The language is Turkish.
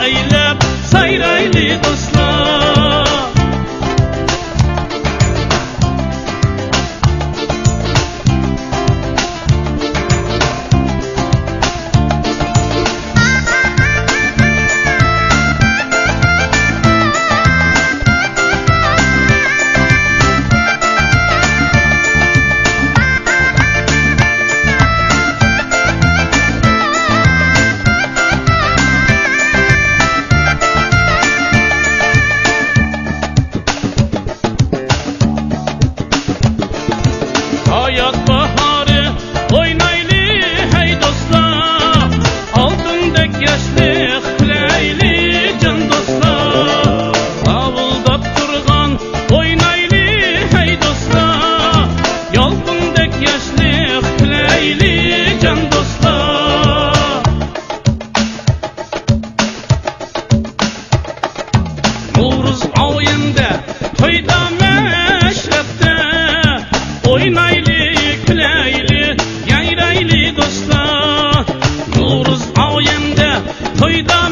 eylep sayraylı dostlar. Hayat baharı oynaylı hey dostlar, altındek yaşlık küleyli can dostlar. Avuldap turgan oynaylı hey dostlar, yalpındek yaşlık küleyli can dostlar. Novruz ayında toyda meşrepte oynaylı küleyli yayraylı dostlar. Novruz ayında toyda